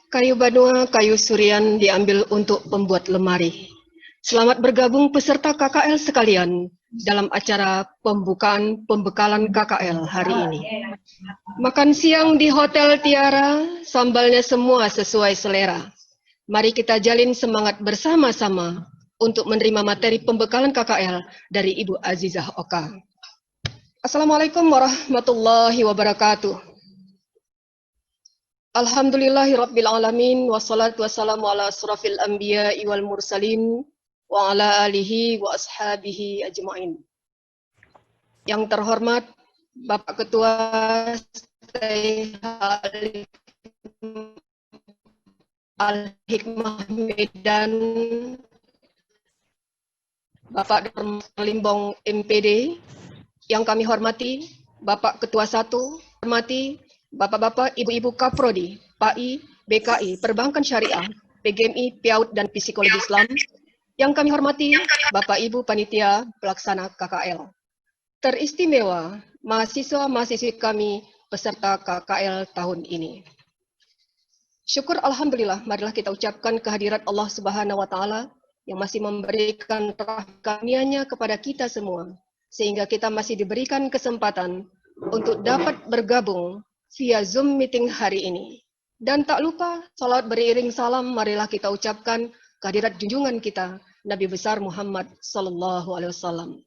Kayu banua, kayu surian diambil untuk pembuat lemari. Selamat bergabung peserta KKL sekalian dalam acara pembukaan pembekalan KKL hari ini. Makan siang di Hotel Tiara, sambalnya semua sesuai selera. Mari kita jalin semangat bersama-sama untuk menerima materi pembekalan KKL dari Ibu Azizah Oka. Assalamualaikum warahmatullahi wabarakatuh. Alhamdulillahirabbil alamin wassalatu wassalamu ala asrofil anbiya'i wal mursalin wa ala alihi wa ashabihi ajma'in. Yang terhormat Bapak Ketua Al-Hikmah Medan, Bapak Dr. Limbong MPD, yang kami hormati Bapak Ketua 1, hormati Bapak-bapak, Ibu-ibu Kaprodi, PAI, BKI, Perbankan Syariah, PGMI, PIAUD, dan Psikologi Islam, yang kami hormati Bapak Ibu Panitia Pelaksana KKL. Teristimewa, mahasiswa-mahasiswi kami peserta KKL tahun ini. Syukur Alhamdulillah, marilah kita ucapkan kehadirat Allah Subhanahu wa Ta'ala yang masih memberikan rahmat-Nya kepada kita semua, sehingga kita masih diberikan kesempatan untuk dapat bergabung via Zoom meeting hari ini. Dan tak lupa, salat beriring salam, marilah kita ucapkan kehadirat junjungan kita, Nabi besar Muhammad Sallallahu Alaihi Wasallam.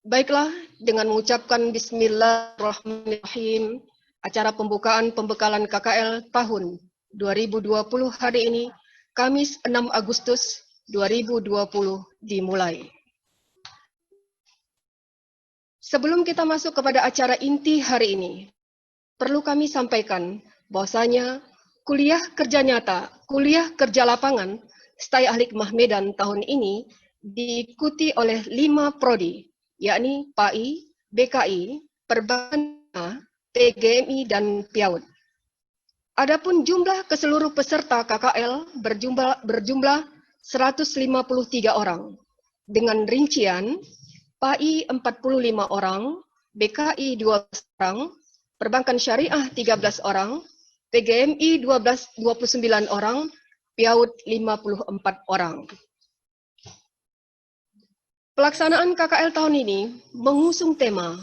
Baiklah, dengan mengucapkan Bismillahirrahmanirrahim, acara pembukaan pembekalan KKL tahun 2020 hari ini, Kamis 6 Agustus 2020 dimulai. Sebelum kita masuk kepada acara inti hari ini, perlu kami sampaikan bahwasanya kuliah kerja nyata, kuliah kerja lapangan STAI Al-Hikmah Medan tahun ini diikuti oleh 5 prodi, yakni PAI, BKI, Perbankan, PGMI, dan PIAUD. Adapun jumlah keseluruh peserta KKL berjumlah 153 orang, dengan rincian PAI 45 orang, BKI 12 orang, Perbankan Syariah 13 orang, PGMI 29 orang, PIAUD 54 orang. Pelaksanaan KKL tahun ini mengusung tema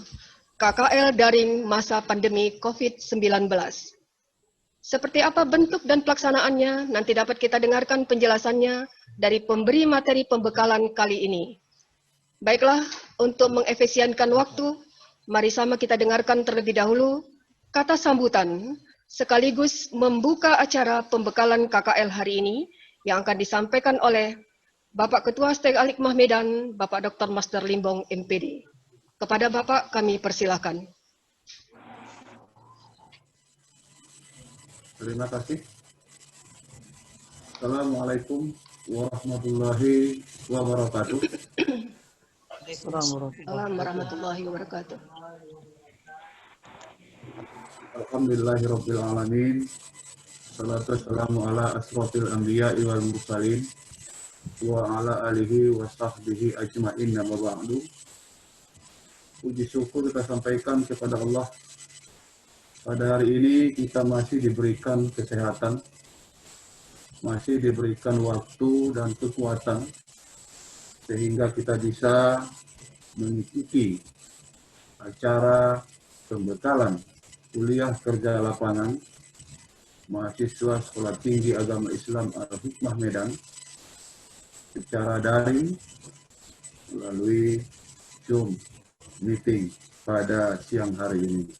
KKL Daring Masa Pandemi COVID-19. Seperti apa bentuk dan pelaksanaannya, nanti dapat kita dengarkan penjelasannya dari pemberi materi pembekalan kali ini. Baiklah, untuk mengefisienkan waktu, mari sama kita dengarkan terlebih dahulu kata sambutan sekaligus membuka acara pembekalan KKL hari ini yang akan disampaikan oleh Bapak Ketua STAI Al-Hikmah Medan, Bapak Dr. Master Limbong MPD. Kepada Bapak kami persilakan. Terima kasih. Assalamualaikum warahmatullahi wabarakatuh. Assalamualaikum warahmatullahi wabarakatuh. Alhamdulillahirabbil alamin. Salatu wassalamu ala asrofil anbiya'i wal mursalin wa ala alihi wa sahbihi ajma'in wa ba'du. Puji syukur kita sampaikan kepada Allah. Pada hari ini kita masih diberikan kesehatan, masih diberikan waktu dan kekuatan sehingga kita bisa mengikuti acara pembekalan kuliah kerja lapangan mahasiswa Sekolah Tinggi Agama Islam Al-Hikmah Medan secara daring melalui Zoom meeting pada siang hari ini.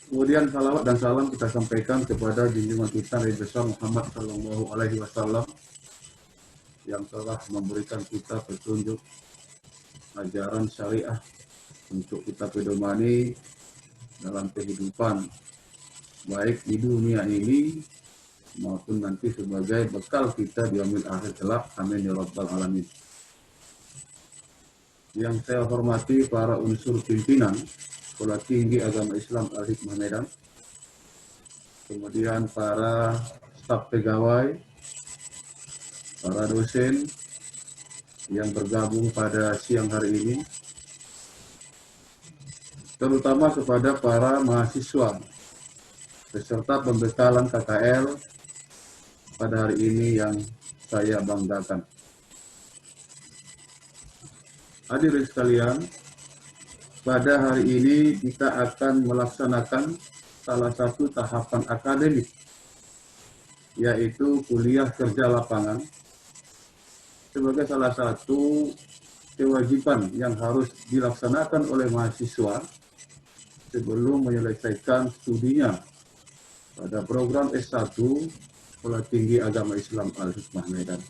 Kemudian salawat dan salam kita sampaikan kepada junjungan kita Nabi besar Muhammad Sallallahu Alaihi Wasallam yang telah memberikan kita petunjuk ajaran syariah untuk kita pedomani dalam kehidupan baik di dunia ini maupun nanti sebagai bekal kita di yaumil akhir kelak. Amin ya rabbal alamin. Yang saya hormati para unsur pimpinan Sekolah Tinggi Agama Islam Al-Hikmah Medan, kemudian para staf pegawai, para dosen yang bergabung pada siang hari ini, terutama kepada para mahasiswa beserta pembekalan KKL pada hari ini yang saya banggakan. Hadirin sekalian, pada hari ini kita akan melaksanakan salah satu tahapan akademik, yaitu kuliah kerja lapangan, sebagai salah satu kewajiban yang harus dilaksanakan oleh mahasiswa sebelum menyelesaikan studinya pada program S1 Sekolah Tinggi Agama Islam Al-Hikmah Medan.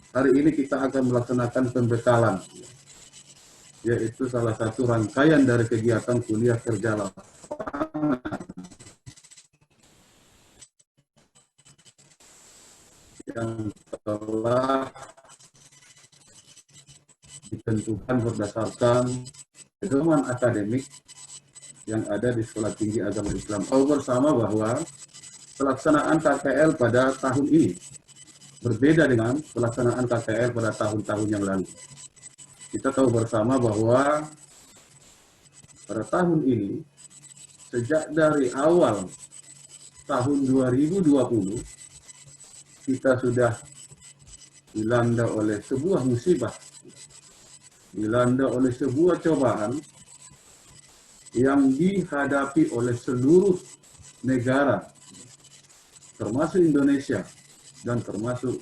Hari ini kita akan melaksanakan pembekalan, yaitu salah satu rangkaian dari kegiatan kuliah kerja lapangan yang telah ditentukan berdasarkan pedoman akademik yang ada di Sekolah Tinggi Agama Islam. Tahu bersama bahwa pelaksanaan KKL pada tahun ini berbeda dengan pelaksanaan KKL pada tahun-tahun yang lalu. Kita tahu bersama bahwa pada tahun ini, sejak dari awal tahun 2020, kita sudah dilanda oleh sebuah musibah, dilanda oleh sebuah cobaan yang dihadapi oleh seluruh negara, termasuk Indonesia dan termasuk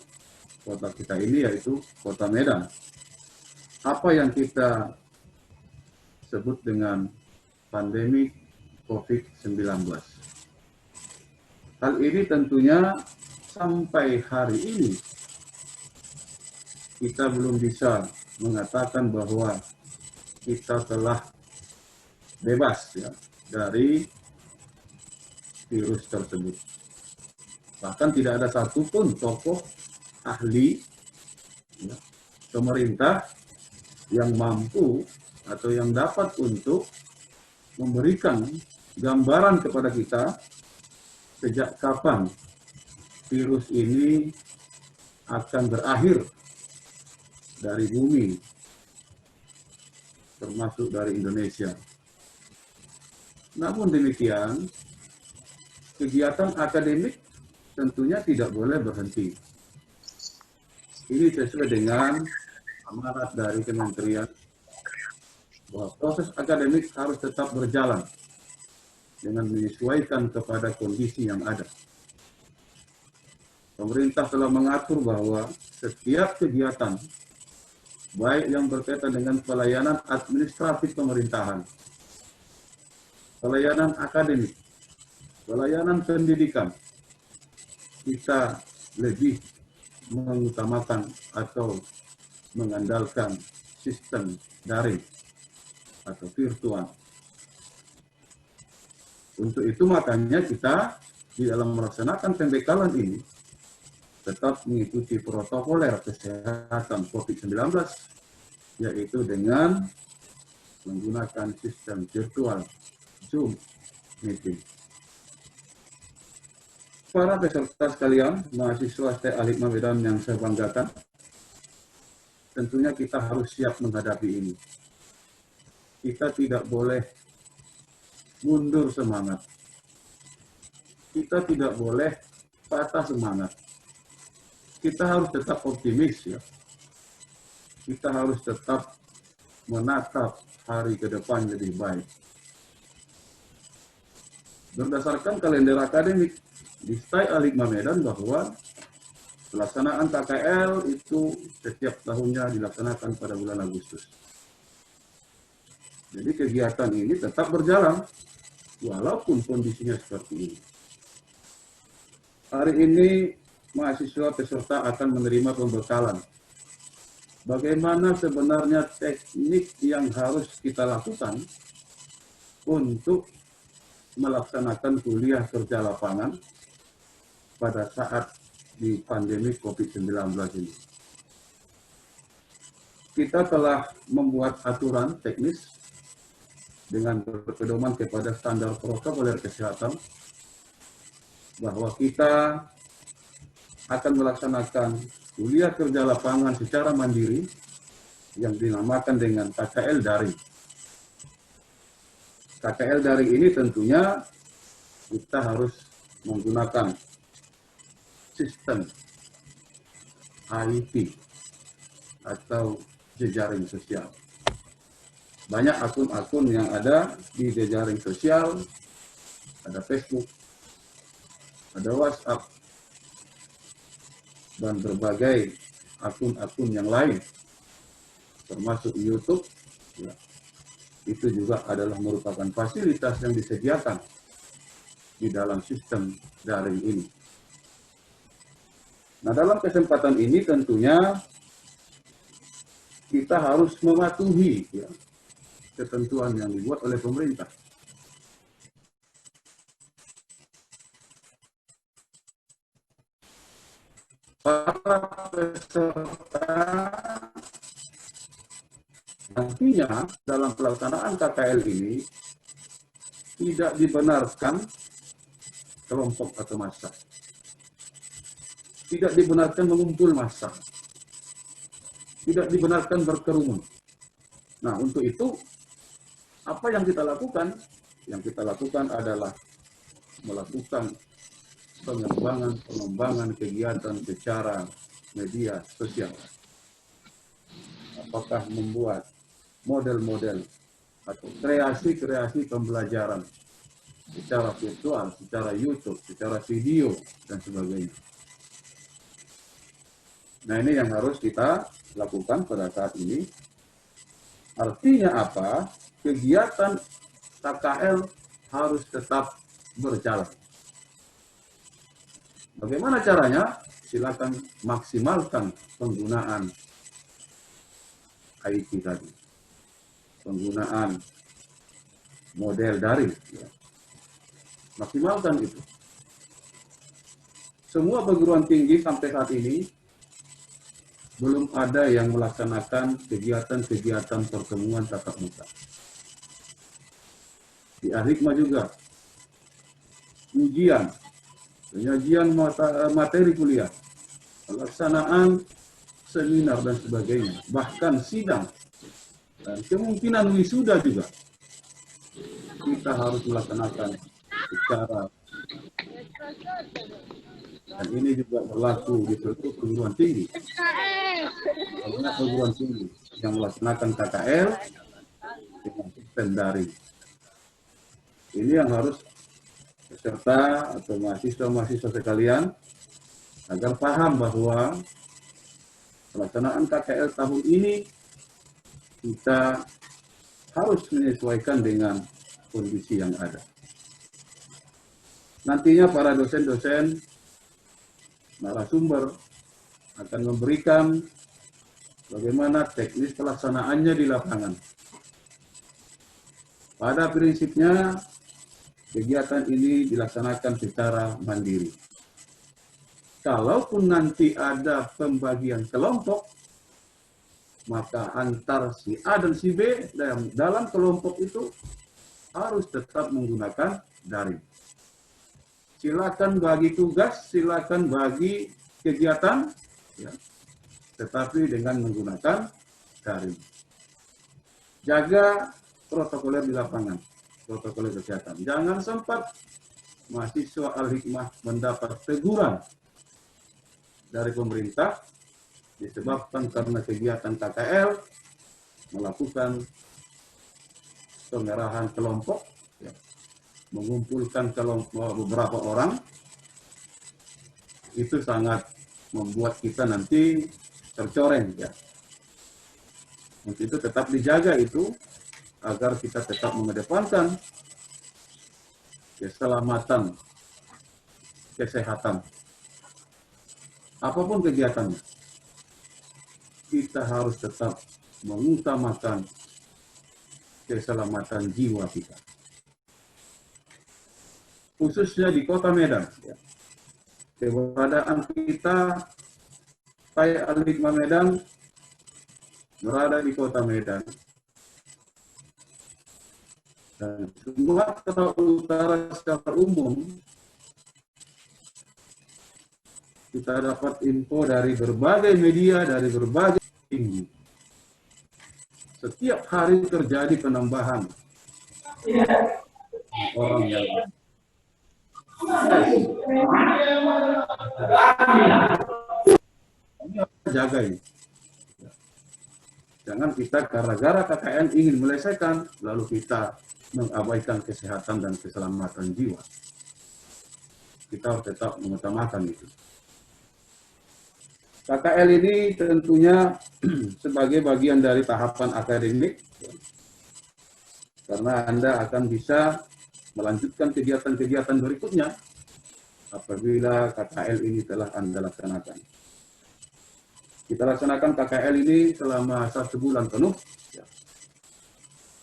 kota kita ini, yaitu Kota Medan. Apa yang kita sebut dengan pandemi COVID-19. Hal ini tentunya sampai hari ini kita belum bisa mengatakan bahwa kita telah bebas ya dari virus tersebut. Bahkan tidak ada satupun tokoh ahli ya, pemerintah yang mampu atau yang dapat untuk memberikan gambaran kepada kita sejak kapan virus ini akan berakhir dari bumi, termasuk dari Indonesia. Namun demikian, kegiatan akademik tentunya tidak boleh berhenti. Ini sesuai dengan amanat dari Kementerian bahwa proses akademik harus tetap berjalan dengan menyesuaikan kepada kondisi yang ada. Pemerintah telah mengatur bahwa setiap kegiatan, baik yang berkaitan dengan pelayanan administratif pemerintahan, pelayanan akademik, pelayanan pendidikan, kita lebih mengutamakan atau mengandalkan sistem daring atau virtual. Untuk itu makanya kita di dalam melaksanakan pembekalan ini tetap mengikuti protokoler kesehatan COVID-19, yaitu dengan menggunakan sistem virtual Zoom meeting. Para peserta sekalian, mahasiswa ST Al-Hikmah Medan yang saya banggakan, tentunya kita harus siap menghadapi ini. Kita tidak boleh mundur semangat. Kita tidak boleh patah semangat. Kita harus tetap optimis ya. Kita harus tetap menatap hari ke depan lebih baik. Berdasarkan kalender akademik di ST Al-Hikmah Medan bahwa pelaksanaan KKL itu setiap tahunnya dilaksanakan pada bulan Agustus. Jadi kegiatan ini tetap berjalan walaupun kondisinya seperti ini. Hari ini mahasiswa peserta akan menerima pembekalan. Bagaimana sebenarnya teknik yang harus kita lakukan untuk melaksanakan kuliah kerja lapangan pada saat di pandemi COVID-19 ini. Kita telah membuat aturan teknis dengan berpedoman kepada standar protokoler kesehatan bahwa kita akan melaksanakan kuliah kerja lapangan secara mandiri yang dinamakan dengan KKL daring. KKL daring ini tentunya kita harus menggunakan sistem IT atau jejaring sosial. Banyak akun-akun yang ada di jejaring sosial, ada Facebook, ada WhatsApp, dan berbagai akun-akun yang lain, termasuk YouTube, ya, itu juga adalah merupakan fasilitas yang disediakan di dalam sistem daring ini. Nah, dalam kesempatan ini tentunya kita harus mematuhi ya, ketentuan yang dibuat oleh pemerintah. Para peserta nantinya dalam pelaksanaan KKL ini tidak dibenarkan kelompok atau massa. Tidak dibenarkan mengumpul massa. Tidak dibenarkan berkerumun. Nah, untuk itu, apa yang kita lakukan? Yang kita lakukan adalah melakukan pengembangan kegiatan secara media sosial. Apakah membuat model-model atau kreasi-kreasi pembelajaran secara virtual, secara YouTube, secara video, dan sebagainya. Nah, ini yang harus kita lakukan pada saat ini. Artinya apa? Kegiatan KKL harus tetap berjalan. Bagaimana caranya? Silakan maksimalkan penggunaan IT tadi. Penggunaan model daring. Ya. Maksimalkan itu. Semua perguruan tinggi sampai saat ini belum ada yang melaksanakan kegiatan-kegiatan pertemuan tatap muka. Di Al-Hikmah juga, ujian, penyajian materi kuliah, pelaksanaan seminar dan sebagainya, bahkan sidang, dan kemungkinan wisuda juga, kita harus melaksanakan secara, dan ini juga berlaku di seluruh perguruan tinggi. Banyak perguruan tinggi yang melaksanakan KKL dengan sistem daring. Ini yang harus peserta atau mahasiswa-mahasiswa sekalian agar paham bahwa pelaksanaan KKL tahun ini kita harus menyesuaikan dengan kondisi yang ada. Nantinya para dosen-dosen, narasumber akan memberikan bagaimana teknis pelaksanaannya di lapangan. Pada prinsipnya, kegiatan ini dilaksanakan secara mandiri. Kalaupun nanti ada pembagian kelompok, maka antar si A dan si B dalam kelompok itu harus tetap menggunakan daring. Silakan bagi tugas, silakan bagi kegiatan, ya, tetapi dengan menggunakan daring. Jaga protokoler di lapangan, protokoler kesehatan. Jangan sempat mahasiswa Al-Hikmah mendapat teguran dari pemerintah disebabkan karena kegiatan KKL melakukan pengerahan kelompok, ya, mengumpulkan kelompok beberapa orang, itu sangat membuat kita nanti tercoreng, ya. Untuk itu tetap dijaga itu agar kita tetap mengedepankan keselamatan, kesehatan. Apapun kegiatannya, kita harus tetap mengutamakan keselamatan jiwa kita. Khususnya di Kota Medan, ya. Keberadaan kita, saya Al-Hikmah Medan, berada di Kota Medan. Dan Sumatera Utara secara umum kita dapat info dari berbagai media, dari berbagai tinggi. Setiap hari terjadi penambahan orang yang ini harus jaga ini. Jangan kita gara-gara KKN ingin menyelesaikan, lalu kita mengabaikan kesehatan dan keselamatan jiwa. Kita harus tetap mengutamakan itu. KKL ini tentunya sebagai bagian dari tahapan akademik, karena Anda akan bisa melanjutkan kegiatan-kegiatan berikutnya apabila KKL ini telah Anda laksanakan. Kita laksanakan KKL ini selama 1 bulan penuh.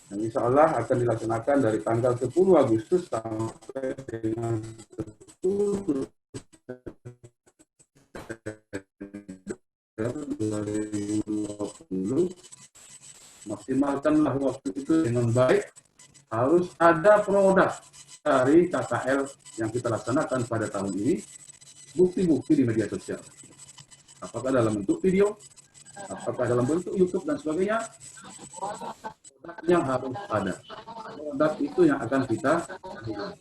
Dan insya Allah akan dilaksanakan dari tanggal 10 Agustus sampai dengan 10 2020. Maksimalkanlah waktu itu dengan baik. Harus ada produk dari KKL yang kita laksanakan pada tahun ini, bukti-bukti di media sosial. Apakah dalam bentuk video, apakah dalam bentuk YouTube dan sebagainya, yang harus ada. Produk itu yang akan kita lihat.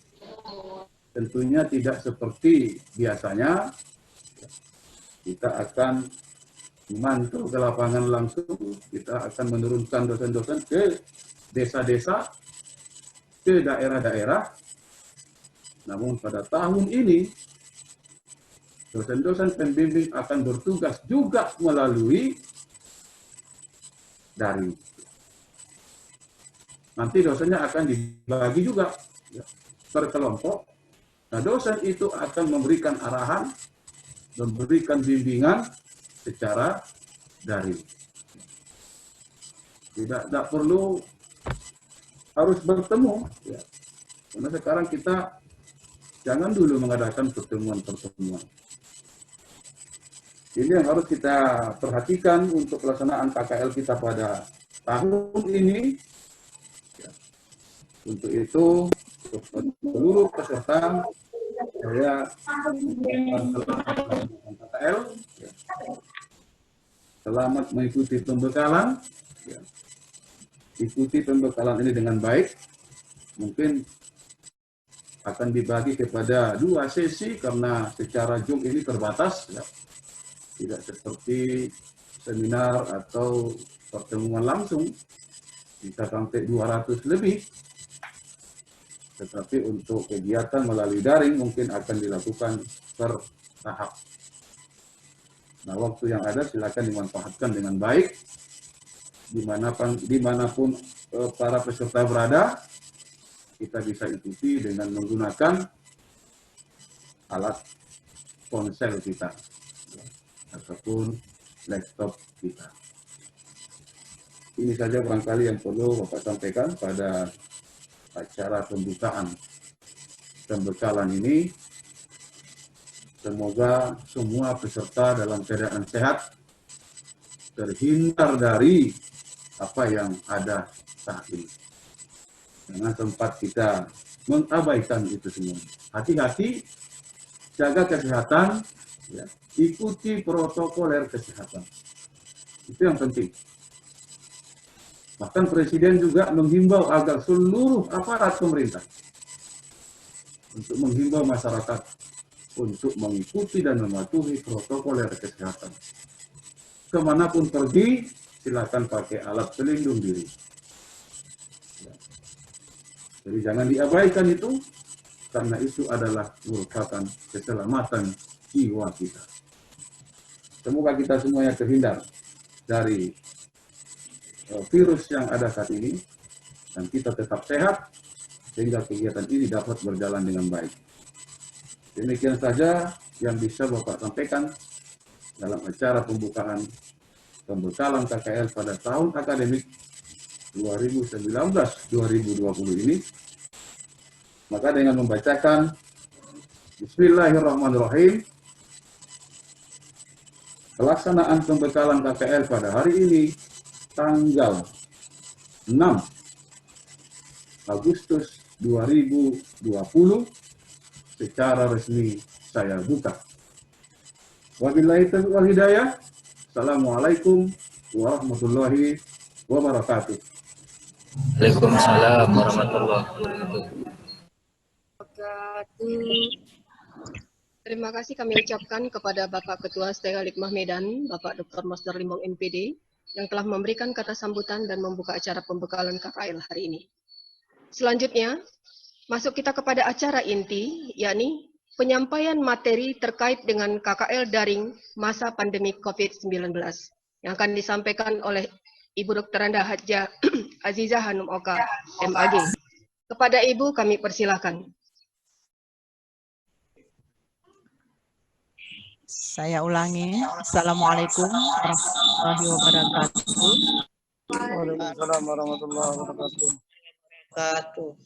Tentunya tidak seperti biasanya, kita akan memantau ke lapangan langsung, kita akan menurunkan dosen-dosen ke desa-desa, ke daerah-daerah. Namun pada tahun ini, dosen-dosen pembimbing akan bertugas juga melalui daring. Nanti dosennya akan dibagi juga per kelompok. Nah, dosen itu akan memberikan arahan, memberikan bimbingan secara daring. Tidak perlu harus bertemu. Ya. Karena sekarang kita jangan dulu mengadakan pertemuan-pertemuan. Ini yang harus kita perhatikan untuk pelaksanaan KKL kita pada tahun ini. Ya. Untuk itu, seluruh peserta saya KKL. Ya. Selamat mengikuti pembekalan. Ya. Ikuti pembekalan ini dengan baik. Mungkin akan dibagi kepada 2 sesi karena secara Zoom ini terbatas. Ya. Tidak seperti seminar atau pertemuan langsung, bisa sampai 200 lebih. Tetapi untuk kegiatan melalui daring mungkin akan dilakukan per tahap. Nah, waktu yang ada silakan dimanfaatkan dengan baik. Dimanapun para peserta berada, kita bisa ikuti dengan menggunakan alat ponsel kita ataupun laptop kita. Ini saja barangkali yang perlu Bapak sampaikan pada acara pembukaan pembekalan ini. Semoga semua peserta dalam keadaan sehat, terhindar dari apa yang ada saat ini. Jangan sempat kita mengabaikan itu semua. Hati-hati, jaga kesehatan, ya. Ikuti protokoler kesehatan. Itu yang penting. Bahkan Presiden juga menghimbau agar seluruh aparat pemerintah untuk menghimbau masyarakat untuk mengikuti dan mematuhi protokoler kesehatan. Kemanapun pergi, silakan pakai alat pelindung diri. Ya. Jadi jangan diabaikan itu, karena itu adalah merupakan keselamatan jiwa kita. Semoga kita semuanya terhindar dari virus yang ada saat ini, dan kita tetap sehat, sehingga kegiatan ini dapat berjalan dengan baik. Demikian saja yang bisa Bapak sampaikan dalam acara pembekalan KKL pada tahun akademik 2019-2020 ini. Maka dengan membacakan Bismillahirrahmanirrahim, pelaksanaan pembekalan KKL pada hari ini, tanggal 6 Agustus 2020, secara resmi saya buka. Wabillahi taufiq wal hidayah. Assalamualaikum warahmatullahi wabarakatuh. Waalaikumsalam warahmatullahi wabarakatuh. Terima kasih kami ucapkan kepada Bapak Ketua Setengah Hikmah Medan, Bapak Dr. Masdar Limbong MPD, yang telah memberikan kata sambutan dan membuka acara pembekalan KKL hari ini. Selanjutnya, masuk kita kepada acara inti, yakni penyampaian materi terkait dengan KKL daring masa pandemi COVID-19 yang akan disampaikan oleh Ibu Dr. Anda Hajjah Azizah Hanum Oka, MAG. Kepada Ibu kami persilahkan. Saya ulangi. Assalamualaikum warahmatullahi wabarakatuh. Waalaikumsalam warahmatullahi wabarakatuh.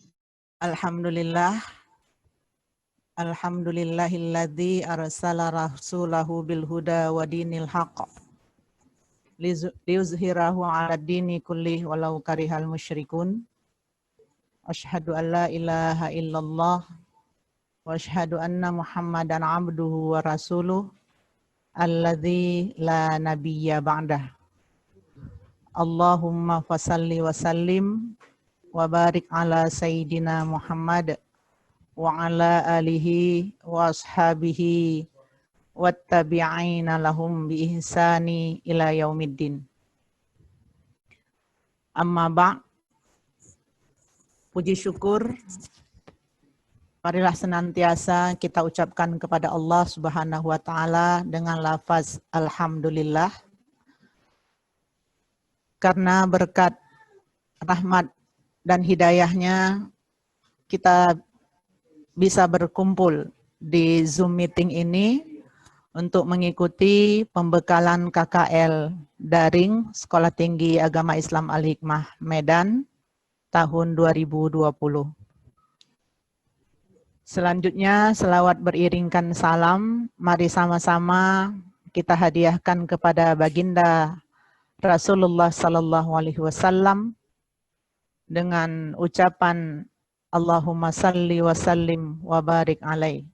Alhamdulillah. Alhamdulillahilladzi arsala rasulahu bil huda wa dinil haqq liyuzhirahu 'ala dini kullih walau karihal musyrikun. Asyhadu an la ilaha illallah wa asyhadu anna Muhammadan abduhu wa rasuluh alladzi la nabiyya ba'dah. Allahumma fasalli wa sallim wa barik ala sayyidina Muhammad wa ala alihi wa ashabihi wattabi'ina lahum bi ihsani ila yaumiddin. Amma ba', puji syukur marilah senantiasa kita ucapkan kepada Allah Subhanahu wa taala dengan lafaz alhamdulillah, karena berkat rahmat dan hidayahnya kita bisa berkumpul di Zoom meeting ini untuk mengikuti pembekalan KKL daring Sekolah Tinggi Agama Islam Al-Hikmah Medan tahun 2020. Selanjutnya, selawat beriringkan salam, mari sama-sama kita hadiahkan kepada Baginda Rasulullah Sallallahu Alaihi Wasallam dengan ucapan Allahumma salli wa sallim wa barik alaih.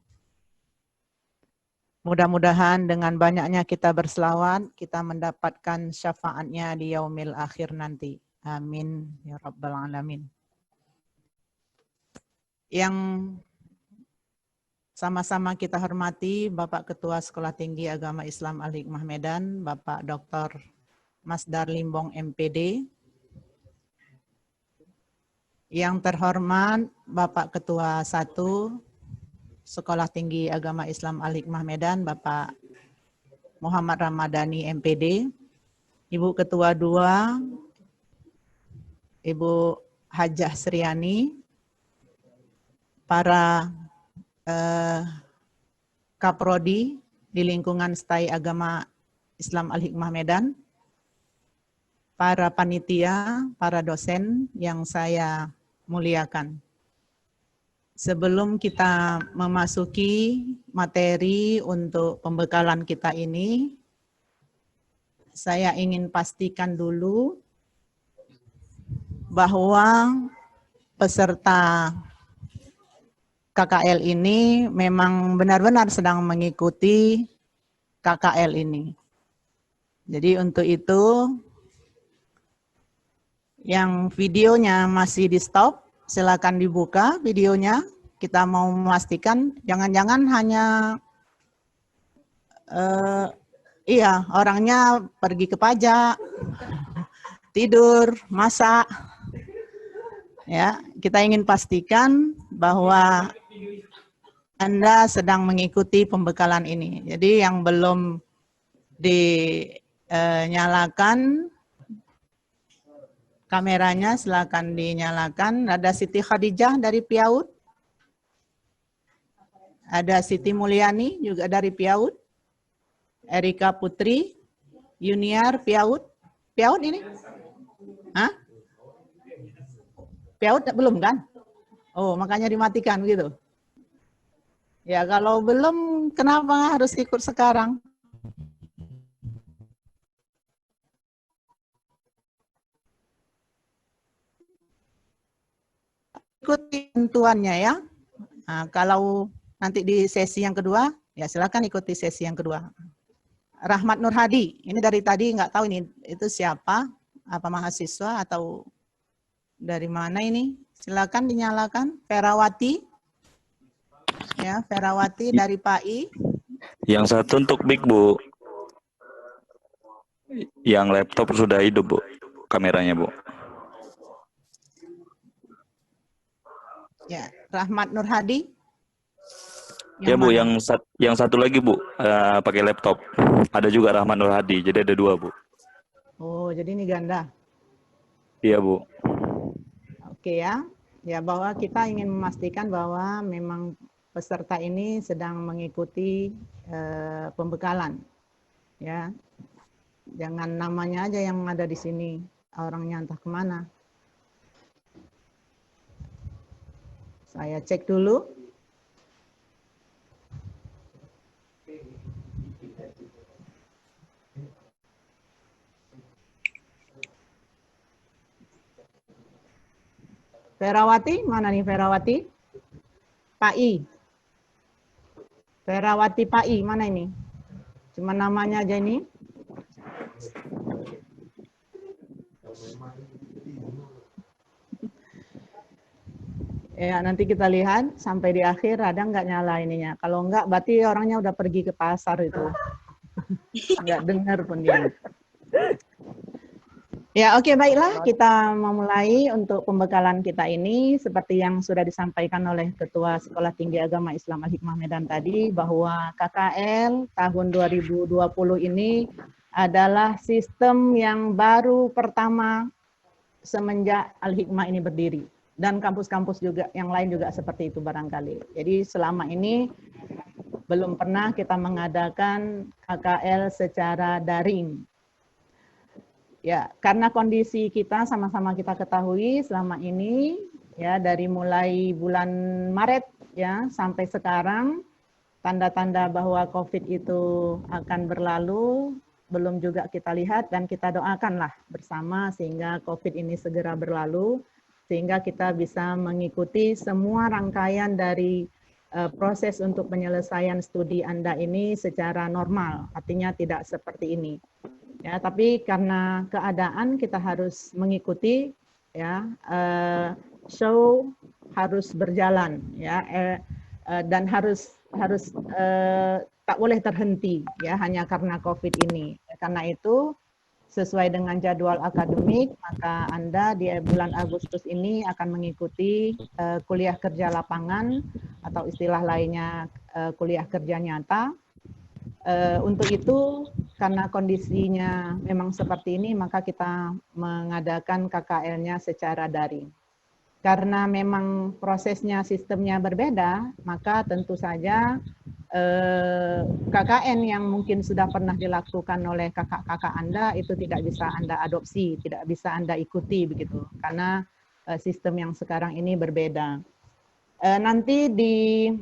Mudah-mudahan dengan banyaknya kita berselawat, kita mendapatkan syafaatnya di yaumil akhir nanti. Amin ya rabbal alamin. Yang sama-sama kita hormati Bapak Ketua Sekolah Tinggi Agama Islam Al-Hikmah Medan, Bapak Dr. Masdar Limbong MPD. Yang terhormat Bapak Ketua 1 Sekolah Tinggi Agama Islam Al-Hikmah Medan, Bapak Muhammad Ramadhani MPD. Ibu Ketua 2, Ibu Hajjah Sriani, para Kaprodi di lingkungan Stai Agama Islam Al-Hikmah Medan, para panitia, para dosen yang saya muliakan. Sebelum kita memasuki materi untuk pembekalan kita ini, saya ingin pastikan dulu bahwa peserta KKL ini memang benar-benar sedang mengikuti KKL ini. Jadi untuk itu, yang videonya masih di stop, silakan dibuka videonya. Kita mau memastikan, jangan-jangan hanya orangnya pergi ke pajak, tidur, masak. Ya, kita ingin pastikan bahwa Anda sedang mengikuti pembekalan ini. Jadi yang belum dinyalakan kameranya, silakan dinyalakan. Ada Siti Khadijah dari Piaud. Ada Siti Mulyani juga dari Piaud. Erika Putri, Yuniar Piaud. Piaud ini? Hah? Piaud belum kan? Oh, makanya dimatikan begitu. Ya, kalau belum, kenapa harus ikut sekarang? Ikuti tentuannya ya. Nah, kalau nanti di sesi yang kedua, ya silakan ikuti sesi yang kedua. Rahmat Nur Hadi. Ini dari tadi nggak tahu ini itu siapa, apa mahasiswa atau dari mana ini? Silakan dinyalakan. Ferawati. Ya, Ferawati dari PAI. Yang satu untuk Big, Bu. Yang laptop sudah hidup, Bu. Kameranya, Bu. Ya, Rahmat Nur Hadi. Ya, Bu, mana? yang satu lagi, Bu, pakai laptop. Ada juga Rahman Nur Hadi, jadi ada 2, Bu. Oh, jadi ini ganda. Iya, Bu. Oke ya. Ya, bahwa kita ingin memastikan bahwa memang peserta ini sedang mengikuti pembekalan. Ya. Jangan namanya aja yang ada di sini, orangnya entah kemana. Saya cek dulu. Ferawati, mana nih Ferawati? PAI. Ferawati PAI, mana ini? Cuma namanya aja ini. Ya, nanti kita lihat sampai di akhir ada nggak nyala ininya. Kalau nggak, berarti orangnya udah pergi ke pasar itu. Nggak dengar pun dia. Ya, oke, baiklah. Kita memulai untuk pembekalan kita ini. Seperti yang sudah disampaikan oleh Ketua Sekolah Tinggi Agama Islam Al-Hikmah Medan tadi, bahwa KKL tahun 2020 ini adalah sistem yang baru pertama semenjak Al-Hikmah ini berdiri. Dan kampus-kampus juga yang lain juga seperti itu barangkali. Jadi selama ini belum pernah kita mengadakan KKL secara daring. Ya, karena kondisi kita sama-sama kita ketahui selama ini ya dari mulai bulan Maret ya sampai sekarang tanda-tanda bahwa COVID itu akan berlalu belum juga kita lihat dan kita doakanlah bersama sehingga COVID ini segera berlalu sehingga kita bisa mengikuti semua rangkaian dari proses untuk penyelesaian studi Anda ini secara normal, artinya tidak seperti ini. Ya, tapi karena keadaan kita harus mengikuti ya show harus berjalan ya dan harus tak boleh terhenti ya hanya karena COVID ini. Karena itu sesuai dengan jadwal akademik maka Anda di bulan Agustus ini akan mengikuti kuliah kerja lapangan atau istilah lainnya kuliah kerja nyata. Untuk itu karena kondisinya memang seperti ini maka kita mengadakan KKL-nya secara daring. Karena memang prosesnya sistemnya berbeda, maka tentu saja KKN yang mungkin sudah pernah dilakukan oleh kakak-kakak Anda itu tidak bisa Anda adopsi, tidak bisa Anda ikuti begitu, karena sistem yang sekarang ini berbeda. Nanti di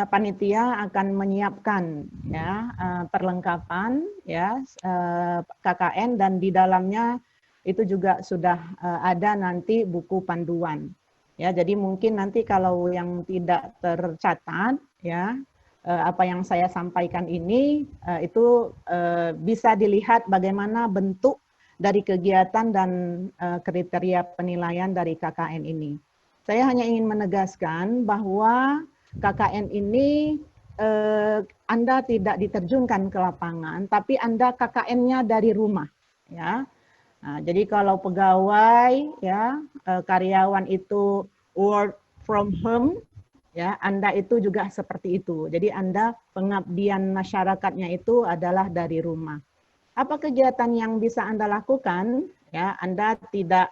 panitia akan menyiapkan ya perlengkapan ya KKN dan di dalamnya itu juga sudah ada nanti buku panduan. Ya, jadi mungkin nanti kalau yang tidak tercatat ya apa yang saya sampaikan ini itu bisa dilihat bagaimana bentuk dari kegiatan dan kriteria penilaian dari KKN ini. Saya hanya ingin menegaskan bahwa KKN ini Anda tidak diterjunkan ke lapangan, tapi Anda KKN-nya dari rumah ya. Nah, jadi kalau pegawai ya karyawan itu work from home ya Anda itu juga seperti itu. Jadi Anda pengabdian masyarakatnya itu adalah dari rumah. Apa kegiatan yang bisa Anda lakukan ya Anda tidak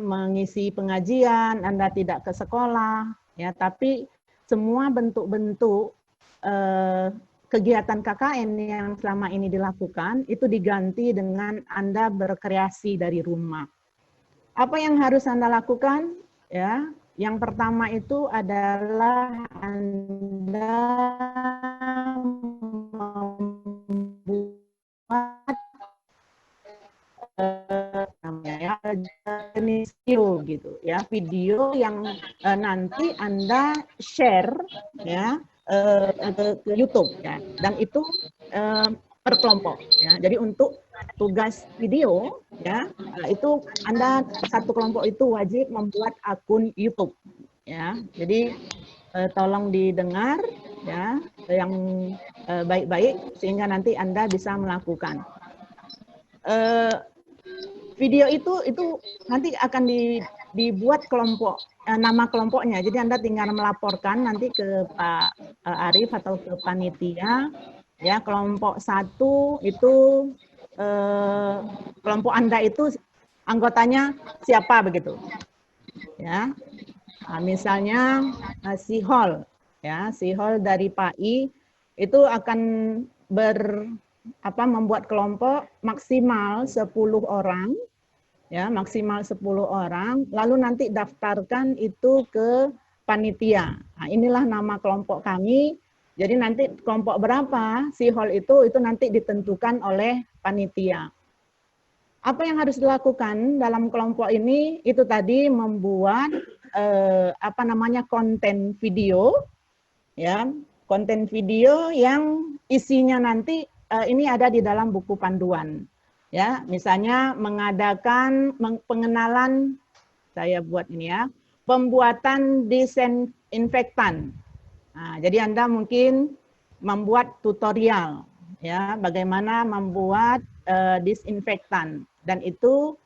mengisi pengajian, Anda tidak ke sekolah ya tapi semua bentuk-bentuk kegiatan KKN yang selama ini dilakukan itu diganti dengan Anda berkreasi dari rumah. Apa yang harus Anda lakukan? Ya, yang pertama itu adalah Anda membuat jenis video gitu ya, video yang nanti Anda share ya ke YouTube ya, dan itu per kelompok ya. Jadi untuk tugas video ya, itu Anda satu kelompok itu wajib membuat akun YouTube ya. Jadi tolong didengar ya yang baik-baik sehingga nanti Anda bisa melakukan. Video itu nanti akan dibuat kelompok, nama kelompoknya. Jadi Anda tinggal melaporkan nanti ke Pak Arif atau ke panitia. Ya, kelompok 1 itu kelompok Anda itu anggotanya siapa begitu. Ya. Nah, misalnya si Hol ya, si Hol dari PAI itu akan membuat kelompok maksimal 10 orang ya, maksimal 10 orang, lalu nanti daftarkan itu ke panitia. Nah, inilah nama kelompok kami. Jadi nanti kelompok berapa si hall itu nanti ditentukan oleh panitia. Apa yang harus dilakukan dalam kelompok ini itu tadi membuat konten video ya, konten video yang isinya nanti ini ada di dalam buku panduan. Ya, misalnya mengadakan pengenalan, saya buat ini ya, pembuatan disinfektan. Nah, jadi Anda mungkin membuat tutorial ya, bagaimana membuat disinfektan, dan itu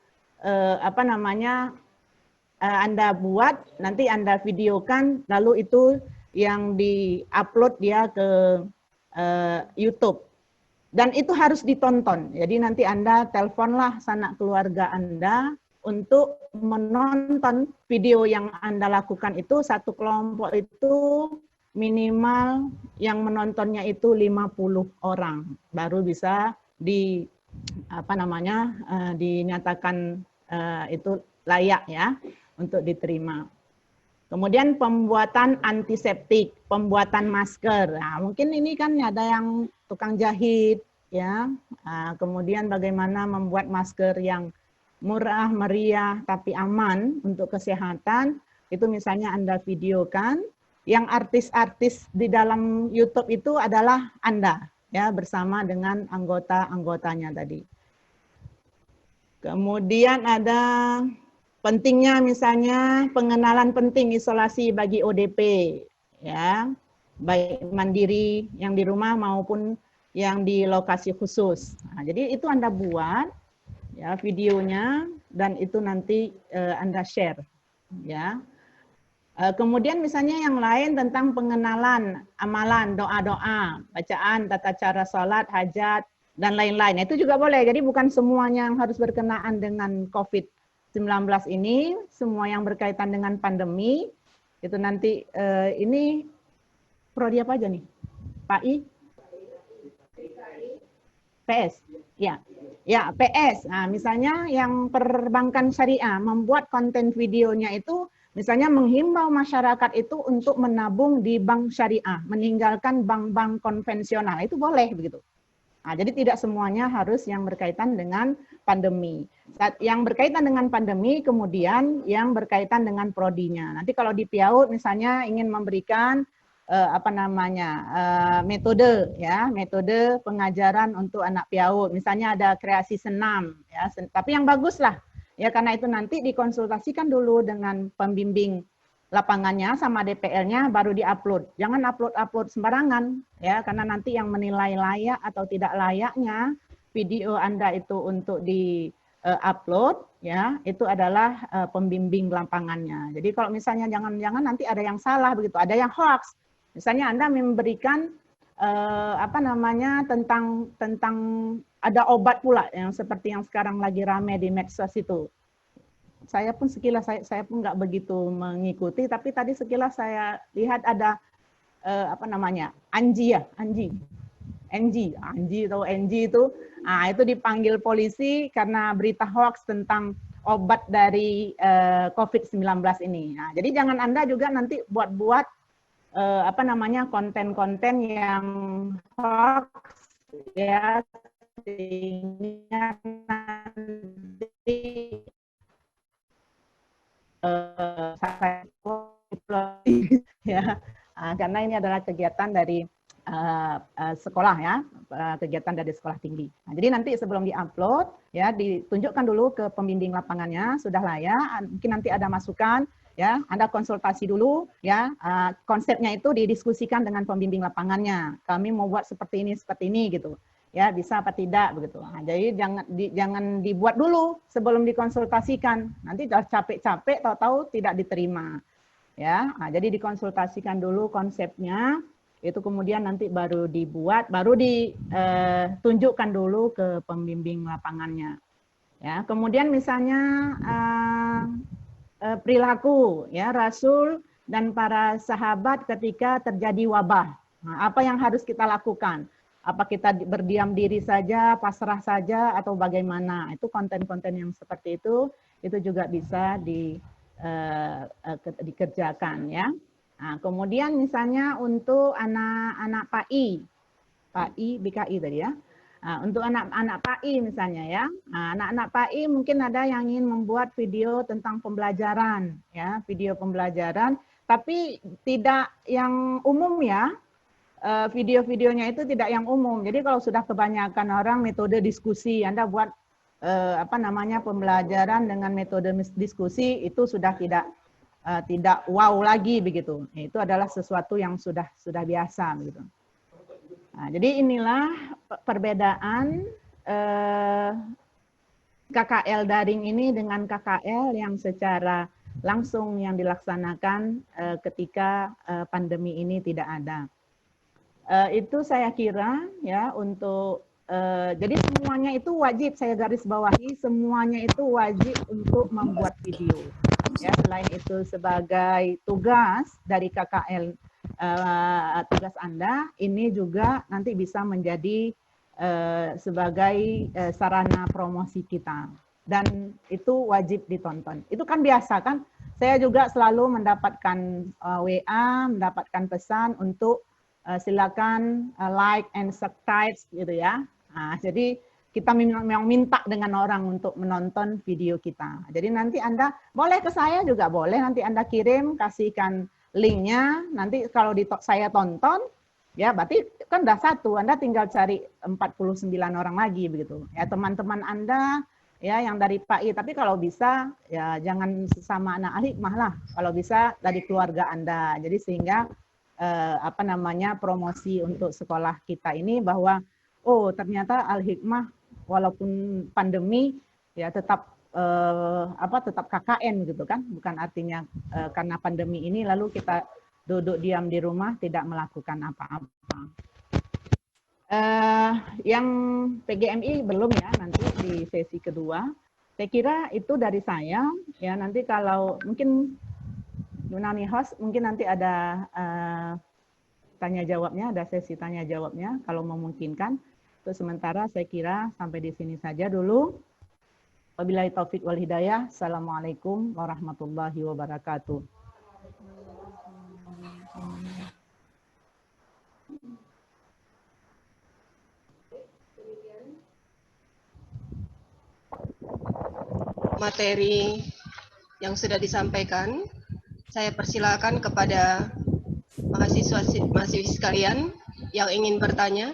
Anda buat, nanti Anda videokan, lalu itu yang di-upload dia ke YouTube. Dan itu harus ditonton. Jadi nanti Anda teleponlah sanak keluarga Anda untuk menonton video yang Anda lakukan itu. Satu kelompok itu minimal yang menontonnya itu 50 orang. Baru bisa dinyatakan itu layak ya untuk diterima. Kemudian pembuatan antiseptik, pembuatan masker. Nah, mungkin ini kan ada yang tukang jahit, ya. Nah, kemudian bagaimana membuat masker yang murah, meriah, tapi aman untuk kesehatan. Itu misalnya Anda videokan. Yang artis-artis di dalam YouTube itu adalah Anda, ya, bersama dengan anggota-anggotanya tadi. Kemudian ada pentingnya misalnya pengenalan penting isolasi bagi ODP, ya, baik mandiri yang di rumah maupun yang di lokasi khusus. Nah, jadi itu Anda buat ya videonya dan itu nanti Anda share, ya. Kemudian misalnya yang lain tentang pengenalan amalan, doa-doa, bacaan, tata cara sholat, hajat, dan lain-lain. Itu juga boleh. Jadi bukan semuanya yang harus berkenaan dengan COVID-19 ini, semua yang berkaitan dengan pandemi, itu nanti ini prodi apa aja nih? PAI? PS? Ya. Ya, PS. Nah, misalnya yang perbankan syariah membuat konten videonya itu misalnya menghimbau masyarakat itu untuk menabung di bank syariah, meninggalkan bank-bank konvensional, itu boleh begitu. Nah, jadi tidak semuanya harus yang berkaitan dengan pandemi. Yang berkaitan dengan pandemi, kemudian yang berkaitan dengan prodinya. Nanti kalau di PIAUD misalnya ingin memberikan metode ya, metode pengajaran untuk anak PIAUD. Misalnya ada kreasi senam ya, tapi yang bagus lah. Ya, karena itu nanti dikonsultasikan dulu dengan pembimbing lapangannya sama DPL-nya baru diupload. Jangan upload sembarangan ya, karena nanti yang menilai layak atau tidak layaknya video Anda itu untuk di-upload ya, itu adalah pembimbing lapangannya. Jadi kalau misalnya jangan-jangan nanti ada yang salah begitu, ada yang hoax. Misalnya Anda memberikan tentang ada obat pula yang seperti yang sekarang lagi rame di medsos itu. Saya pun sekilas saya pun nggak begitu mengikuti, tapi tadi sekilas saya lihat ada Anji itu, nah itu dipanggil polisi karena berita hoax tentang obat dari COVID-19 ini. Nah, jadi jangan Anda juga nanti buat konten-konten yang hoax ya, sehingga nanti ya, karena ini adalah kegiatan dari sekolah ya, kegiatan dari sekolah tinggi. Nah, jadi nanti sebelum diupload ya ditunjukkan dulu ke pembimbing lapangannya, sudahlah ya, mungkin nanti ada masukan ya, Anda konsultasi dulu ya, konsepnya itu didiskusikan dengan pembimbing lapangannya. Kami mau buat seperti ini gitu. Ya, bisa apa tidak begitu. Nah, jadi jangan dibuat dulu sebelum dikonsultasikan. Nanti sudah capek-capek tahu-tahu tidak diterima. Ya, nah, jadi dikonsultasikan dulu konsepnya, itu kemudian nanti baru dibuat, baru ditunjukkan dulu ke pembimbing lapangannya. Ya, kemudian misalnya perilaku ya Rasul dan para sahabat ketika terjadi wabah. Nah, apa yang harus kita lakukan? Apa kita berdiam diri saja, pasrah saja, atau bagaimana? Itu konten-konten yang seperti itu juga bisa dikerjakan ya. Nah, kemudian misalnya untuk anak-anak PAI, BKI tadi ya. Nah, untuk anak-anak PAI misalnya ya. Nah, anak-anak PAI mungkin ada yang ingin membuat video tentang pembelajaran ya, video pembelajaran, tapi tidak yang umum ya. Video-videonya itu tidak yang umum. Jadi kalau sudah kebanyakan orang metode diskusi, Anda buat pembelajaran dengan metode diskusi itu sudah tidak wow lagi begitu. Itu adalah sesuatu yang sudah biasa begitu. Nah, jadi inilah perbedaan KKL daring ini dengan KKL yang secara langsung yang dilaksanakan ketika pandemi ini tidak ada. Itu saya kira ya untuk jadi semuanya itu wajib, saya garis bawahi, semuanya itu wajib untuk membuat video. Ya, selain itu sebagai tugas dari KKL, tugas Anda, ini juga nanti bisa menjadi sebagai sarana promosi kita. Dan itu wajib ditonton. Itu kan biasa kan, saya juga selalu mendapatkan WA, mendapatkan pesan untuk silakan like and subscribe gitu ya. Nah, jadi kita memang minta dengan orang untuk menonton video kita. Jadi nanti Anda boleh ke saya juga boleh, nanti Anda kirim, kasihkan linknya, nanti kalau saya tonton, ya berarti kan udah satu, Anda tinggal cari 49 orang lagi begitu. Ya teman-teman Anda ya yang dari PAI, tapi kalau bisa ya jangan sesama anak Al-Hikmah lah, kalau bisa dari keluarga Anda. Jadi sehingga promosi untuk sekolah kita ini bahwa oh ternyata Al-Hikmah walaupun pandemi ya tetap tetap KKN gitu kan, bukan artinya karena pandemi ini lalu kita duduk diam di rumah tidak melakukan apa-apa. Yang PGMI belum ya, nanti di sesi kedua. Saya kira itu dari saya ya, nanti kalau mungkin Yunani host mungkin nanti ada tanya jawabnya, ada sesi tanya jawabnya kalau memungkinkan. Untuk sementara saya kira sampai di sini saja dulu. Wabillahi taufik wal hidayah. Assalamualaikum warahmatullahi wabarakatuh. Materi yang sudah disampaikan, saya persilakan kepada mahasiswa-mahasiswi sekalian yang ingin bertanya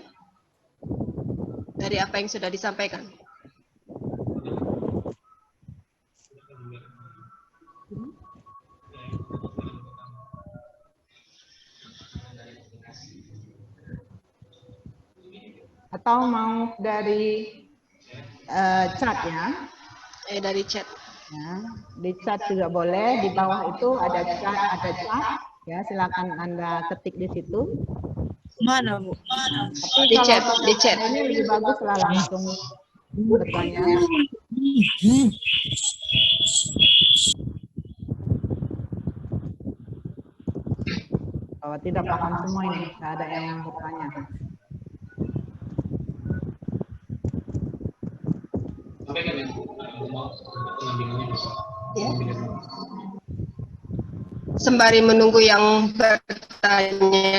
dari apa yang sudah disampaikan. Atau mau dari chat ya? Dari chat. Ya, di chat juga boleh. Di bawah itu ada chat. Ya, silakan Anda ketik di situ. Mana Bu? Tapi Di kalau chat. ini lebih bagus lah langsung bertanya. Kalau tidak paham semua ini, tidak ada yang bertanya. Ya. Sembari menunggu yang bertanya,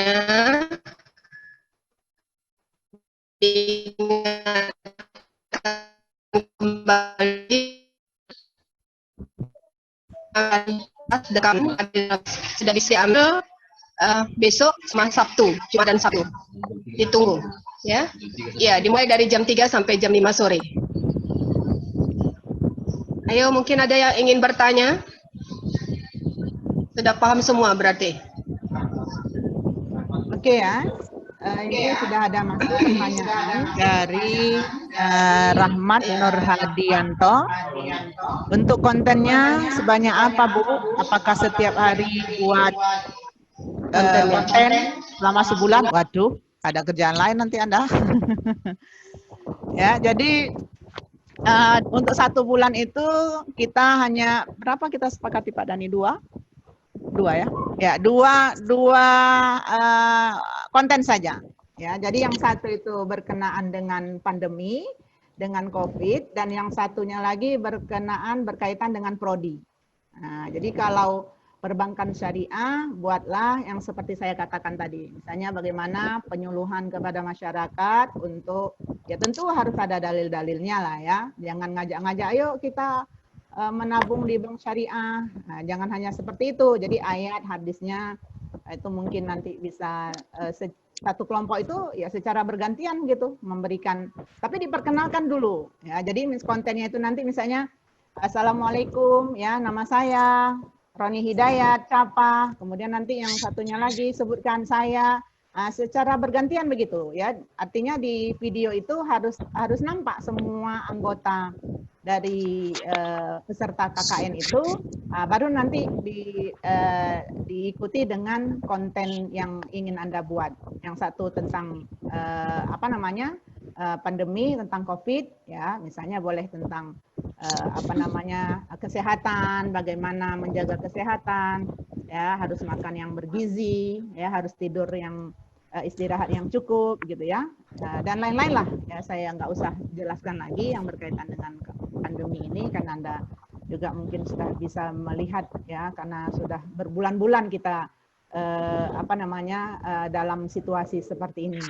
diingatkan kembali sudah bisa ambil besok sama Sabtu, Jumat dan Sabtu. Ditunggu, ya. Ya, dimulai dari jam 3 sampai jam 5 sore. Ayo, mungkin ada yang ingin bertanya? Sudah paham semua berarti? Oke ya. Ini sudah ada masuk pertanyaan dari Rahmat Nurhadianto. Untuk kontennya sebanyak apa, Bu? Apakah setiap hari buat konten selama sebulan? Waduh, ada kerjaan lain nanti Anda. Ya, jadi untuk 1 bulan itu kita hanya berapa kita sepakati Pak Dani? Dua ya? Ya, dua konten saja. Ya, jadi yang satu itu berkenaan dengan pandemi, dengan COVID, dan yang satunya lagi berkaitan dengan prodi. Nah, jadi kalau perbankan syariah, buatlah yang seperti saya katakan tadi. Misalnya bagaimana penyuluhan kepada masyarakat untuk, ya tentu harus ada dalil-dalilnya lah ya. Jangan ngajak-ngajak, ayo kita menabung di bank syariah. Nah, jangan hanya seperti itu. Jadi ayat, hadisnya, itu mungkin nanti bisa satu kelompok itu ya secara bergantian gitu memberikan, tapi diperkenalkan dulu ya. Jadi kontennya itu nanti misalnya Assalamualaikum ya, nama saya Roni Hidayat siapa, kemudian nanti yang satunya lagi sebutkan saya, secara bergantian begitu ya. Artinya di video itu harus nampak semua anggota dari peserta KKN itu, baru nanti diikuti dengan konten yang ingin Anda buat. Yang satu tentang pandemi, tentang COVID, ya misalnya boleh tentang kesehatan, bagaimana menjaga kesehatan, ya harus makan yang bergizi, ya harus tidur yang istirahat yang cukup gitu ya, dan lain-lain lah ya. Saya nggak usah jelaskan lagi yang berkaitan dengan pandemi ini karena Anda juga mungkin sudah bisa melihat ya, karena sudah berbulan-bulan kita dalam situasi seperti ini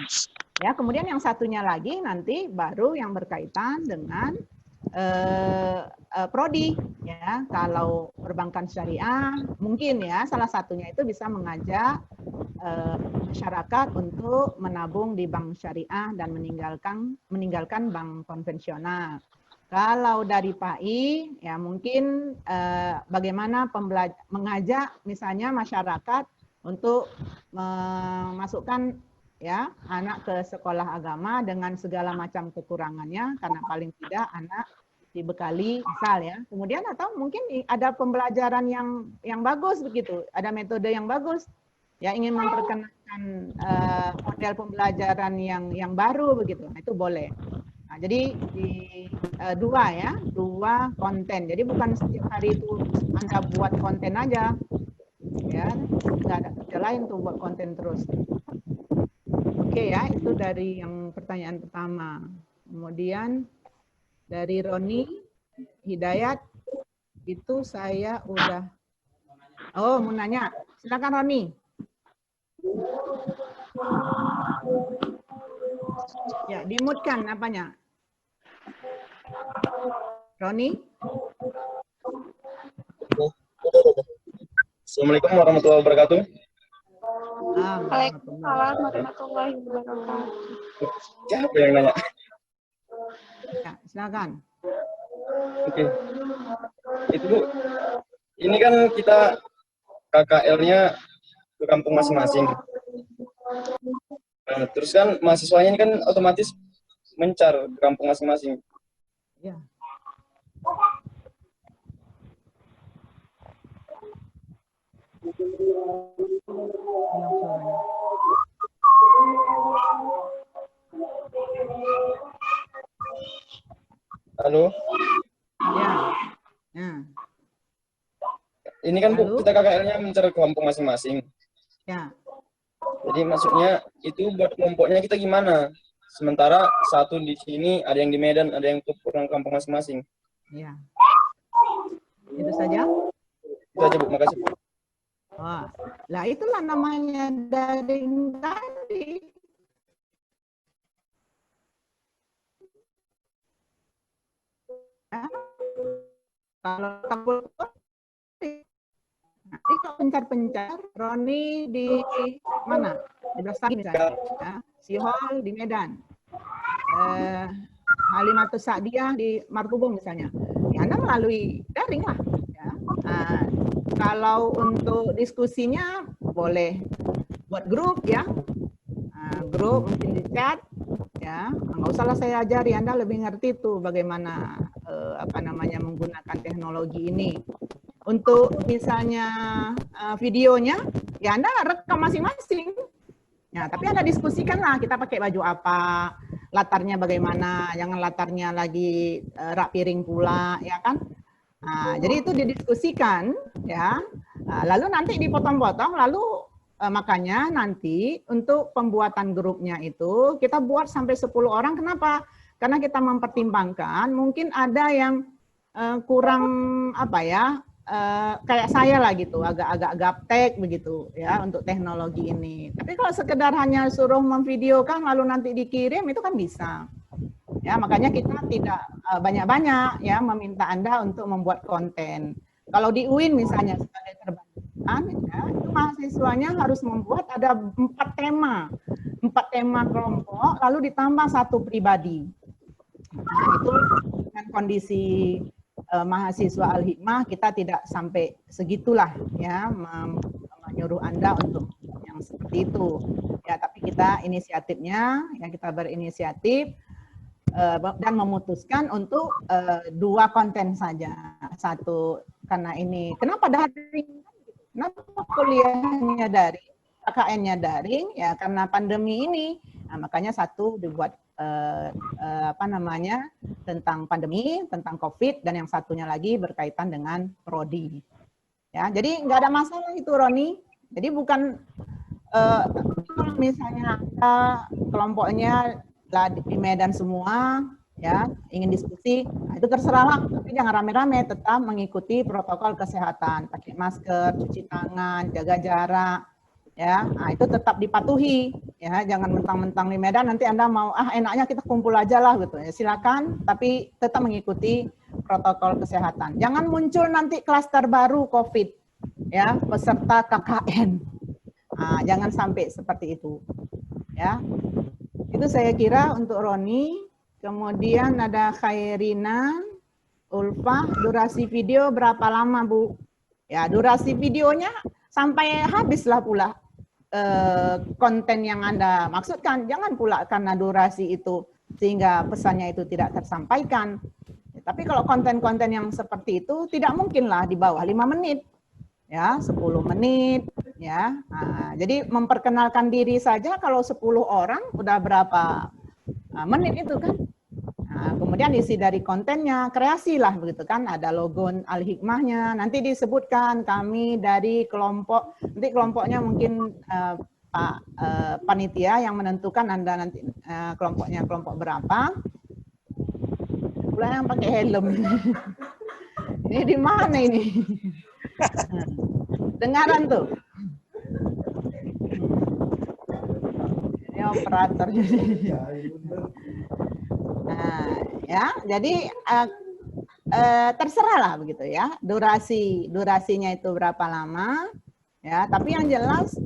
ya. Kemudian yang satunya lagi nanti baru yang berkaitan dengan prodi ya. Kalau perbankan syariah mungkin ya salah satunya itu bisa mengajak masyarakat untuk menabung di bank syariah dan meninggalkan bank konvensional. Kalau dari PAI ya mungkin bagaimana mengajak misalnya masyarakat untuk memasukkan ya anak ke sekolah agama dengan segala macam kekurangannya, karena paling tidak anak dibekali misal ya. Kemudian atau mungkin ada pembelajaran yang bagus begitu, ada metode yang bagus ya, ingin memperkenalkan model pembelajaran yang baru begitu. Nah, itu boleh. Nah, jadi di dua konten. Jadi bukan setiap hari itu Anda buat konten aja ya, nggak ada kerja lain tuh buat konten terus. Oke ya, itu dari yang pertanyaan pertama. Kemudian dari Roni Hidayat, itu saya udah, mau nanya. Silakan Roni. Ya, dimutkan apanya? Roni? Assalamualaikum warahmatullahi wabarakatuh. Waalaikumsalam warahmatullahi wabarakatuh. Siapa yang nanya? Ya, silakan. Oke. Itu Bu, ini kan kita KKL-nya ke kampung masing-masing. Nah, terus kan mahasiswanya ini kan otomatis mencar ke kampung masing-masing. Ya. Halo? Ya. Ya. Ini kan Bu, Halo? kita KKL-nya mencar ke kampung masing-masing. Ya. Jadi maksudnya itu buat kelompoknya kita gimana? Sementara satu di sini, ada yang di Medan, ada yang ke kampung masing-masing. Ya. Itu saja? Itu aja Bu, makasih. Wah, lah itulah namanya daring tadi. Ya. Kalau kampung Jadi kalau pencar-pencar, Roni di mana? Di Brastagi misalnya, ya. Sihol di Medan, Halimatus Sa'diyah di Martubung misalnya. Ya, Anda melalui daring lah. Ya. Kalau untuk diskusinya boleh buat grup ya, grup mungkin di chat ya, nggak usahlah saya ajari, Anda lebih ngerti tuh bagaimana menggunakan teknologi ini. Untuk misalnya videonya ya Anda rekam masing-masing ya, tapi Anda diskusikan lah, kita pakai baju apa, latarnya bagaimana, jangan latarnya lagi rak piring pula ya kan. Jadi itu didiskusikan ya, lalu nanti dipotong-potong, lalu makanya nanti untuk pembuatan grupnya itu kita buat sampai 10 orang. Kenapa? Karena kita mempertimbangkan mungkin ada yang kurang kayak saya lah gitu, agak-agak gaptek begitu ya untuk teknologi ini. Tapi kalau sekedar hanya suruh memvideokan lalu nanti dikirim itu kan bisa. Ya, makanya kita tidak banyak-banyak ya meminta Anda untuk membuat konten. Kalau di UIN misalnya sebagai terbantukan, ya, itu mahasiswanya harus membuat ada 4 tema kelompok, lalu ditambah 1 pribadi. Nah, itu dengan kondisi mahasiswa Al-Hikmah kita tidak sampai segitulah ya menyuruh Anda untuk yang seperti itu. Ya, tapi kita inisiatifnya, ya kita berinisiatif dan memutuskan untuk 2 konten saja. 1 karena ini, kenapa daring? Kenapa kuliahnya daring? KKN-nya daring? Ya karena pandemi ini. Nah, makanya 1 dibuat tentang pandemi, tentang COVID, dan yang satunya lagi berkaitan dengan prodi. Ya, jadi nggak ada masalah itu, Roni. Jadi bukan misalnya kelompoknya di Medan semua, ya ingin diskusi, nah itu terserahlah, tapi jangan rame-rame, tetap mengikuti protokol kesehatan, pakai masker, cuci tangan, jaga jarak, ya, nah itu tetap dipatuhi, ya, jangan mentang-mentang di Medan nanti Anda mau enaknya kita kumpul aja lah gitu, ya silakan, tapi tetap mengikuti protokol kesehatan. Jangan muncul nanti klaster baru COVID, ya, peserta KKN, nah, jangan sampai seperti itu, ya. Itu saya kira untuk Roni. Kemudian ada Khairina, Ulfa, durasi video berapa lama Bu? Ya, durasi videonya sampai habislah pula konten yang Anda maksudkan. Jangan pula karena durasi itu sehingga pesannya itu tidak tersampaikan. Tapi kalau konten-konten yang seperti itu tidak mungkinlah di bawah 5 menit. Ya, 10 menit ya. Nah, jadi memperkenalkan diri saja kalau 10 orang udah berapa menit itu kan. Nah, kemudian isi dari kontennya, kreasi lah begitu kan, ada logo Al-Hikmahnya, nanti disebutkan kami dari kelompok, nanti kelompoknya mungkin Pak panitia yang menentukan Anda nanti kelompoknya kelompok berapa. Pula yang pakai helm. Ini di mana ini? Dengaran tuh. Ini operator. Nah, ya, jadi terserah lah begitu ya. Durasinya itu berapa lama, ya. Tapi yang jelas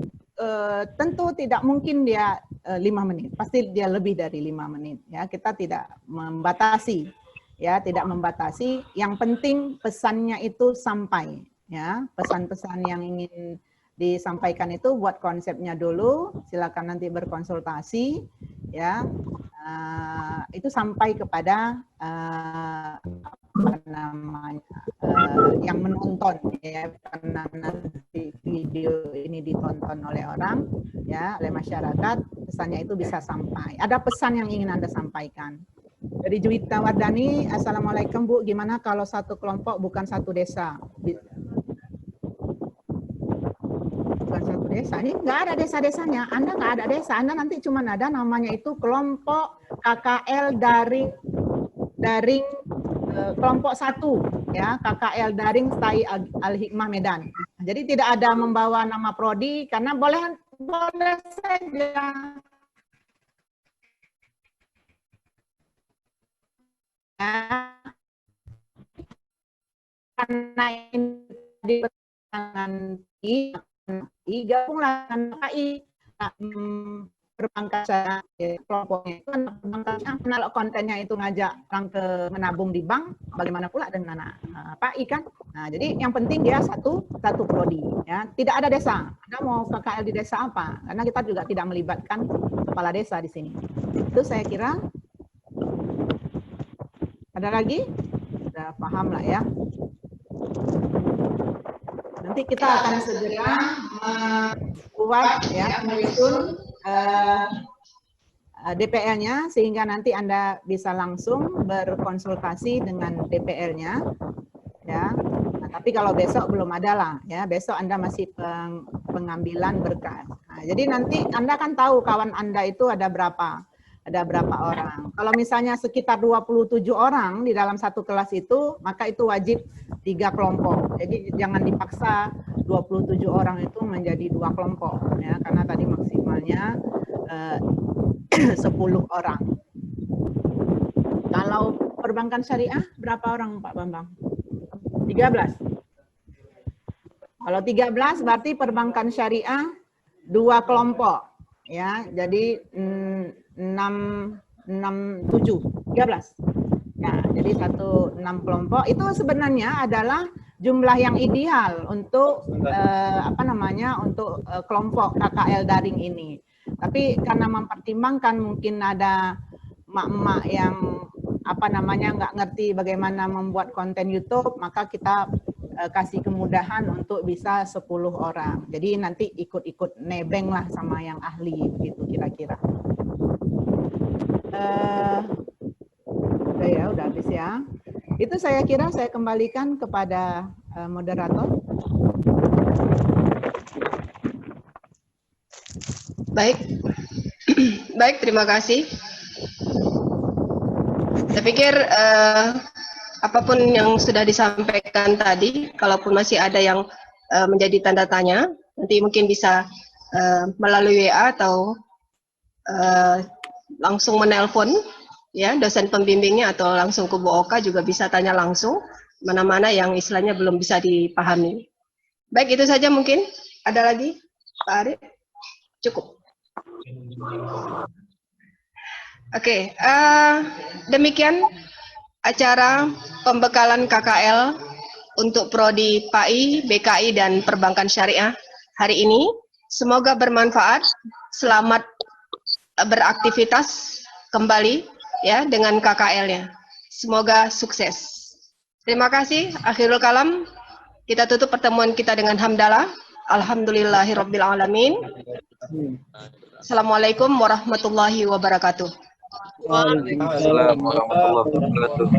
tentu tidak mungkin dia 5 menit. Pasti dia lebih dari 5 menit. Ya, kita tidak membatasi. Ya, tidak membatasi. Yang penting pesannya itu sampai. Ya, pesan-pesan yang ingin disampaikan itu buat konsepnya dulu, silakan nanti berkonsultasi, ya, itu sampai kepada yang menonton, ya, karena nanti video ini ditonton oleh orang, ya, oleh masyarakat, pesannya itu bisa sampai. Ada pesan yang ingin Anda sampaikan. Dari Juwita Wardani, Assalamualaikum Bu, gimana kalau satu kelompok bukan satu desa? Bukan satu desa, ini nggak ada desa-desanya, Anda nggak ada desa, Anda nanti cuma ada namanya itu kelompok KKL daring kelompok 1, ya, KKL daring STAI Al-Hikmah Medan. Jadi tidak ada membawa nama prodi, karena boleh saja. Karena ini nanti gabunglah dengan KI perbankan syariah kelompoknya itu kan perbankan kalau kontennya itu ngajak orang ke menabung di bank, bagaimana pula dengan PAI kan? Nah, jadi yang penting dia satu prodi ya, tidak ada desa. Anda mau KKL di desa apa? Karena kita juga tidak melibatkan kepala desa di sini. Itu saya kira. Ada lagi? Sudah paham lah ya. Nanti kita akan segera membuat ya, menyusun DPL-nya sehingga nanti Anda bisa langsung berkonsultasi dengan DPL-nya ya. Nah, tapi kalau besok belum ada lah ya, besok Anda masih pengambilan berkas. Nah, jadi nanti Anda kan tahu kawan Anda itu ada berapa orang. Kalau misalnya sekitar 27 orang di dalam satu kelas itu, maka itu wajib 3 kelompok. Jadi jangan dipaksa 27 orang itu menjadi 2 kelompok ya, karena tadi maksimalnya 10 orang. Kalau perbankan syariah berapa orang Pak Bambang? 13. Kalau 13 berarti perbankan syariah 2 kelompok ya. Jadi 6, 7, 13. Ya, jadi 6 kelompok itu sebenarnya adalah jumlah yang ideal untuk untuk kelompok KKL daring ini. Tapi karena mempertimbangkan mungkin ada emak-emak yang nggak ngerti bagaimana membuat konten YouTube, maka kita kasih kemudahan untuk bisa 10 orang. Jadi nanti ikut-ikut nebeng lah sama yang ahli begitu kira-kira. Udah habis ya. Itu saya kira saya kembalikan kepada moderator. Baik, baik, terima kasih. Saya pikir apapun yang sudah disampaikan tadi, kalaupun masih ada yang menjadi tanda tanya, nanti mungkin bisa melalui WA atau langsung menelpon ya dosen pembimbingnya, atau langsung ke Bu Oka juga bisa tanya langsung mana-mana yang istilahnya belum bisa dipahami. Baik, itu saja mungkin. Ada lagi Pak Arif? Cukup. Oke, demikian acara pembekalan KKL untuk prodi PAI, BKI, dan Perbankan Syariah hari ini. Semoga bermanfaat. Selamat beraktivitas kembali ya dengan KKL-nya. Semoga sukses. Terima kasih. Akhirul kalam, kita tutup pertemuan kita dengan hamdalah. Alhamdulillahirabbil alamin. Assalamualaikum warahmatullahi wabarakatuh. Waalaikumsalam warahmatullahi wabarakatuh.